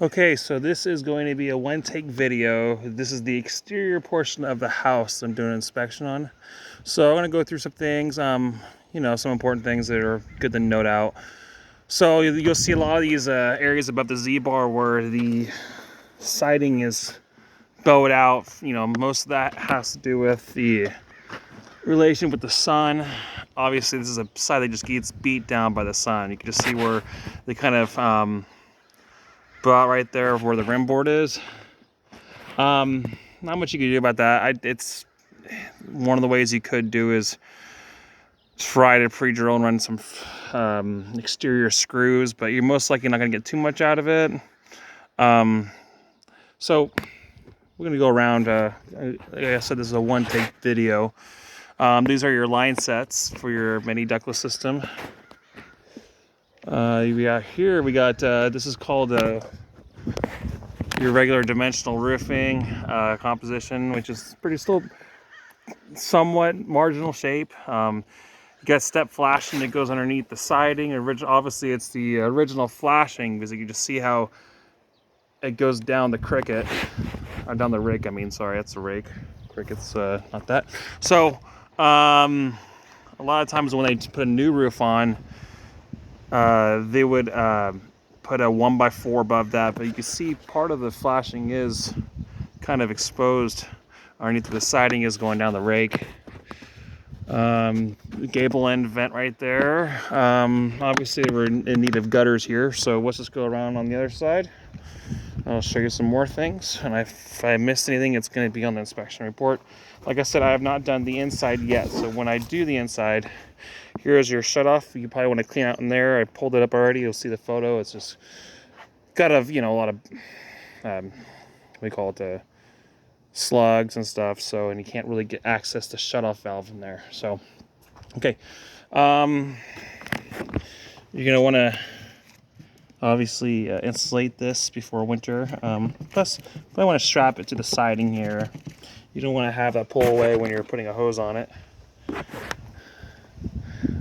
Okay, so this is going to be a one-take video. This is the exterior portion of the house I'm doing an inspection on. So I'm going to go through some things, some important things that are good to note out. So you'll see a lot of these areas above the Z-bar where the siding is bowed out. Most of that has to do with the relation with the sun. Obviously, this is a side that just gets beat down by the sun. You can just see where they kind of bow out right there where the rim board is. Not much you can do about that. It's one of the ways you could do is try to pre-drill and run some exterior screws, but you're most likely not going to get too much out of it. So we're going to go around. Like I said, this is a one-take video. These are your line sets for your mini ductless system. We got this is called your regular dimensional roofing composition, which is still somewhat marginal shape. You got step flashing that goes underneath the siding. Obviously, it's the original flashing because you can just see how it goes down the cricket, or down the rake. Sorry, that's a rake. Cricket's not that. So, a lot of times when they put a new roof on, they would put a 1x4 above that, but you can see part of the flashing is kind of exposed underneath the siding is going down the rake. Gable end vent right there. Obviously we're in need of gutters here, so let's just go around on the other side. I'll show you some more things, and if I missed anything, it's going to be on the inspection report. Like I said, I have not done the inside yet, so when I do the inside, here's your shutoff. You probably want to clean out in there. I pulled it up already. You'll see the photo. It's just got a lot of we call it slugs and stuff. So, and you can't really get access to shutoff valve in there. So, okay, you're gonna want to obviously insulate this before winter. Plus, I want to strap it to the siding here. You don't want to have that pull away when you're putting a hose on it.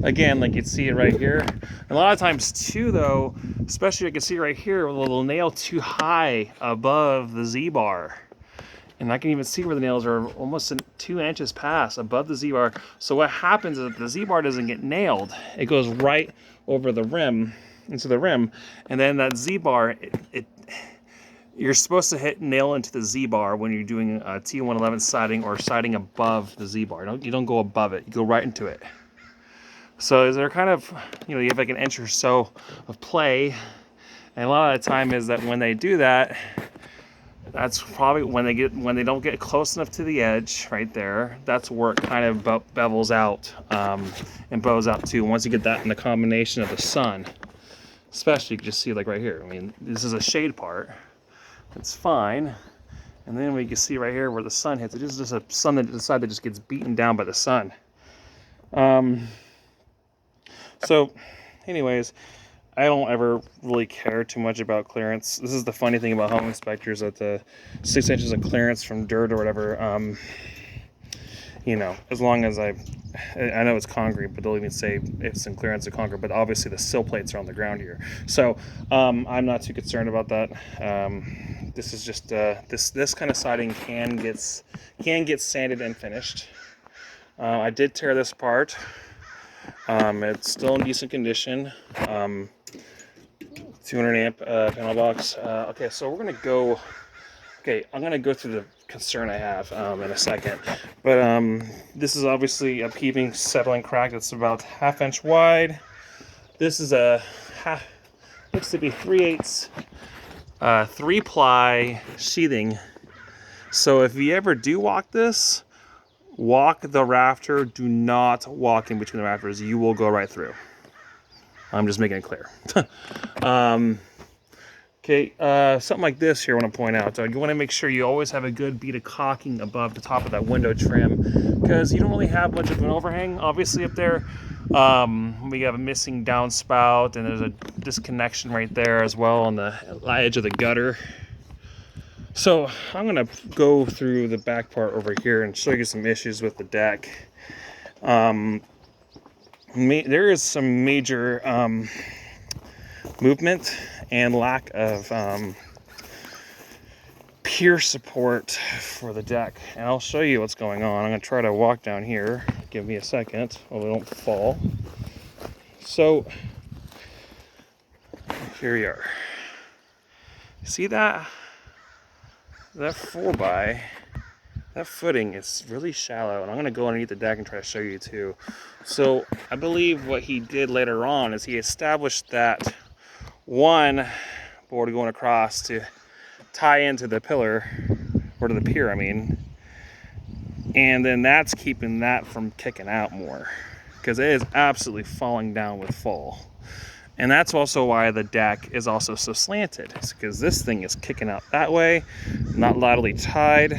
Again, like you'd see it right here. A lot of times too, though, especially you can see right here, with a little nail too high above the Z-bar. And I can even see where the nails are almost 2 inches past above the Z-bar. So what happens is that the Z-bar doesn't get nailed. It goes right over the rim, into the rim. And then that Z-bar, you're supposed to nail into the Z-bar when you're doing T111 siding or siding above the Z-bar. You don't go above it, you go right into it. So they're kind of, you have like an inch or so of play. And a lot of the time is that when they do that, that's probably when they don't get close enough to the edge right there. That's where it kind of bevels out and bows out too. Once you get that in the combination of the sun, especially you can just see like right here. This is a shade part. It's fine. And then we can see right here where the sun hits. It is just a sun that side that just gets beaten down by the sun. So, anyways, I don't ever really care too much about clearance. This is the funny thing about home inspectors, that the 6 inches of clearance from dirt or whatever, as long as I know it's concrete, but they'll even say it's in clearance of concrete, but obviously the sill plates are on the ground here. So I'm not too concerned about that. This is just, this kind of siding can get sanded and finished. I did tear this apart. It's still in decent condition. 200 amp panel box. Okay, so we're gonna go. Okay, I'm gonna go through the concern I have in a second. But this is obviously a peeping settling crack that's about 1/2 inch wide. This is looks to be 3/8 3-ply sheathing. So if you ever do walk this, walk the rafter. Do not walk in between the rafters. You will go right through. I'm just making it clear. Okay, something like this here I want to point out. You want to make sure you always have a good bead of caulking above the top of that window trim, because you don't really have much of an overhang, obviously, up there. We have a missing downspout, and there's a disconnection right there as well on the edge of the gutter. So I'm going to go through the back part over here and show you some issues with the deck. There is some major movement and lack of pier support for the deck, and I'll show you what's going on. I'm gonna try to walk down here. Give me a second, or we don't fall. So here we are. See that? That 4x, that footing is really shallow, and I'm gonna go underneath the deck and try to show you too. So I believe what he did later on is he established that one board going across to tie into the pillar, or to the pier, I mean, and then that's keeping that from kicking out more, because it is absolutely falling down with fall. And that's also why the deck is also so slanted. It's because this thing is kicking out that way, not laterally tied.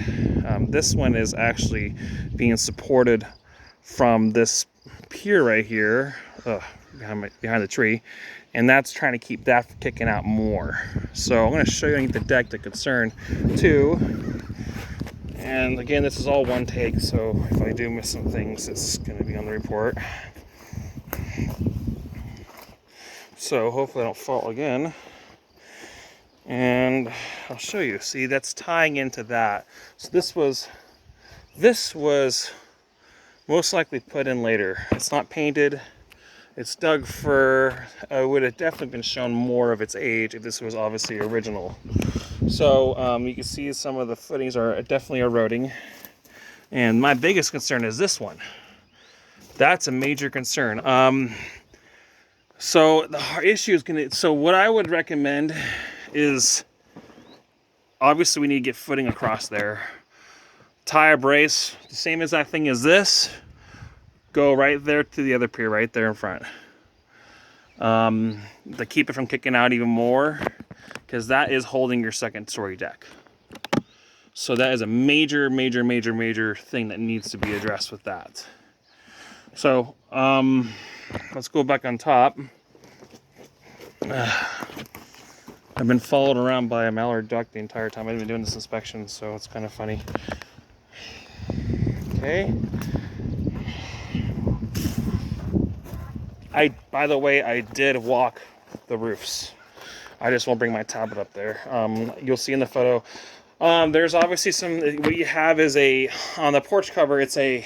This one is actually being supported from this pier right here, behind the tree, and that's trying to keep that from kicking out more. So I'm going to show you underneath the deck the concern too. And again, this is all one take, so if I do miss some things, it's going to be on the report. So hopefully I don't fall again. And I'll show you. See, that's tying into that. So this was most likely put in later. It's not painted. It's dug for, would have definitely been shown more of its age if this was obviously original. So you can see some of the footings are definitely eroding. And my biggest concern is this one. That's a major concern. So the issue is so what I would recommend is, obviously we need to get footing across there. Tie a brace, the same exact thing as this. Go right there to the other pier, right there in front. To keep it from kicking out even more, because that is holding your second story deck. So that is a major thing that needs to be addressed with that. So let's go back on top. I've been followed around by a mallard duck the entire time I've been doing this inspection, so it's kind of funny. Okay. By the way, I did walk the roofs. I just won't bring my tablet up there. You'll see in the photo. There's obviously some, what you have is on the porch cover, it's a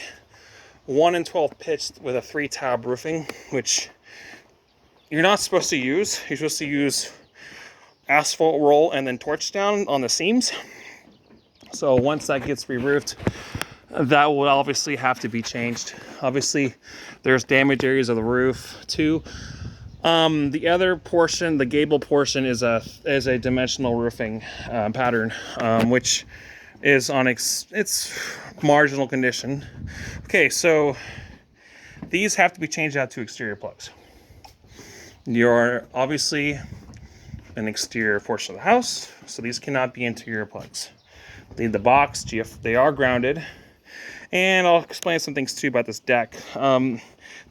1 in 12 pitch with a 3-tab roofing, which you're not supposed to use. You're supposed to use asphalt roll and then torch down on the seams. So once that gets re-roofed, that will obviously have to be changed. Obviously, there's damaged areas of the roof too. The other portion, the gable portion, is a dimensional roofing pattern, which is on its marginal condition. Okay, so these have to be changed out to exterior plugs. You're obviously an exterior portion of the house, so these cannot be interior plugs. The box, they are grounded. And I'll explain some things too about this deck.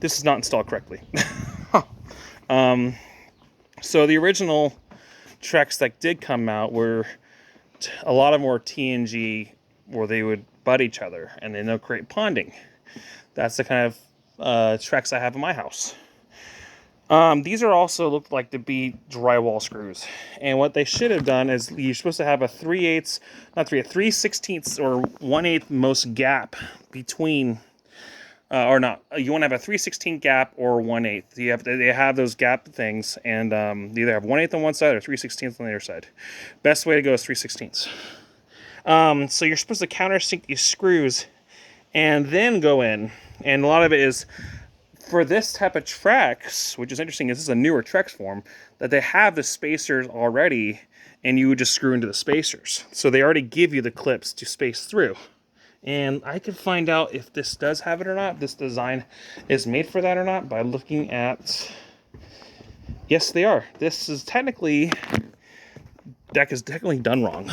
This is not installed correctly. So the original Trex that did come out were a lot of more TNG, where they would butt each other and then they'll create ponding. That's the kind of Trex I have in my house. These are also look like to be drywall screws, and what they should have done is you're supposed to have a 3/16 or 1/8 most gap between, or not. You want to have a 3/16 gap or 1/8. They have those gap things, and you either have 1/8 on one side or 3/16 on the other side. Best way to go is 3/16. So you're supposed to countersink these screws and then go in, and a lot of it is. For this type of Trex, which is interesting, this is a newer Trex form, that they have the spacers already, and you would just screw into the spacers. So they already give you the clips to space through. And I can find out if this does have it or not, this design is made for that or not, by looking at... Yes, they are. This is technically... Deck is definitely done wrong.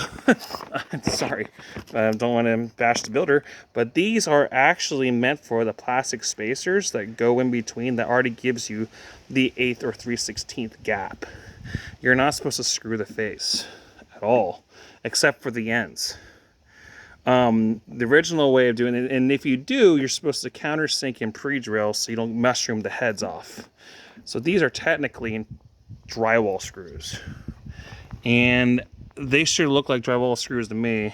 Sorry, I don't want to bash the builder, but these are actually meant for the plastic spacers that go in between, that already gives you the 1/8 or 3/16 gap. You're not supposed to screw the face at all, except for the ends. The original way of doing it, and if you do, you're supposed to countersink and pre-drill so you don't mushroom the heads off. So these are technically drywall screws. And they should look like drywall screws to me.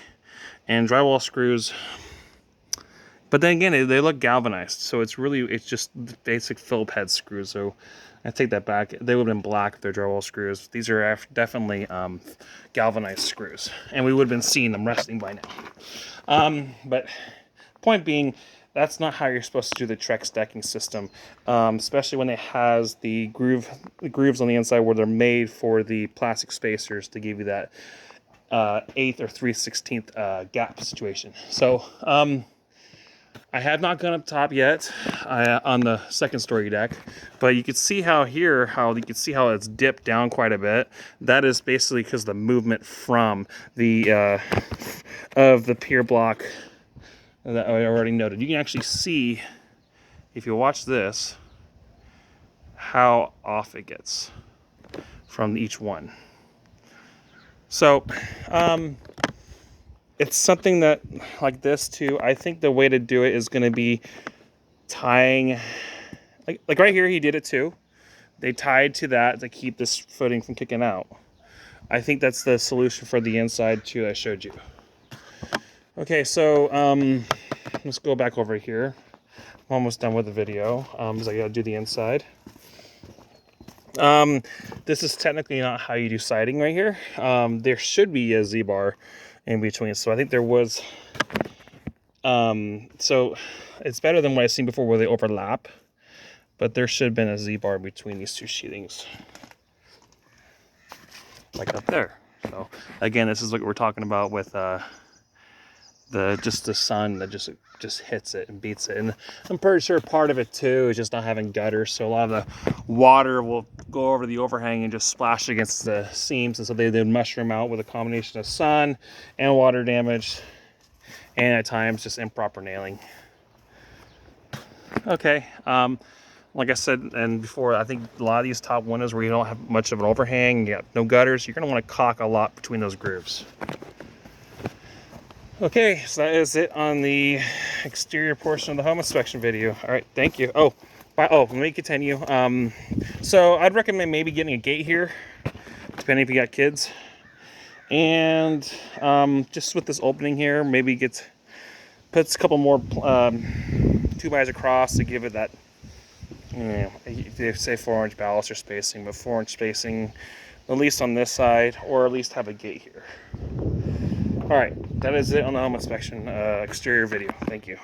And drywall screws, but then again, they look galvanized, so it's just basic Phillips head screws. So I take that back. They would have been black if they're drywall screws. These are definitely galvanized screws, and we would have been seeing them rusting by now. But point being, that's not how you're supposed to do the Trex decking system, especially when it has the grooves on the inside where they're made for the plastic spacers to give you that 1/8 or 3/16 gap situation. So I have not gone up top yet on the second story deck, but you can see how it's dipped down quite a bit. That is basically because the movement from the of the pier block that I already noted. You can actually see, if you watch this, how off it gets from each one. So it's something that, like this too, I think the way to do it is going to be tying, like right here he did it too. They tied to that to keep this footing from kicking out. I think that's the solution for the inside too I showed you. Okay, so let's go back over here. I'm almost done with the video because I got to do the inside. This is technically not how you do siding right here. There should be a Z-bar in between, so I think there was. So it's better than what I've seen before where they overlap, but there should have been a Z-bar between these two sheetings, like up there. So again, this is what we're talking about with the sun that just hits it and beats it. And I'm pretty sure part of it too is just not having gutters, so a lot of the water will go over the overhang and just splash against the seams, and so they mushroom out with a combination of sun and water damage, and at times just improper nailing. Okay, like I said and before, I think a lot of these top windows where you don't have much of an overhang, you got no gutters, you're going to want to caulk a lot between those grooves. Okay, so that is it on the exterior portion of the home inspection video. All right, thank you. Oh, let me continue. So I'd recommend maybe getting a gate here, depending if you got kids. And just with this opening here, maybe puts a couple more 2x across to give it that, they say 4-inch baluster spacing, but 4-inch spacing, at least on this side, or at least have a gate here. All right, that is it on the home inspection exterior video. Thank you.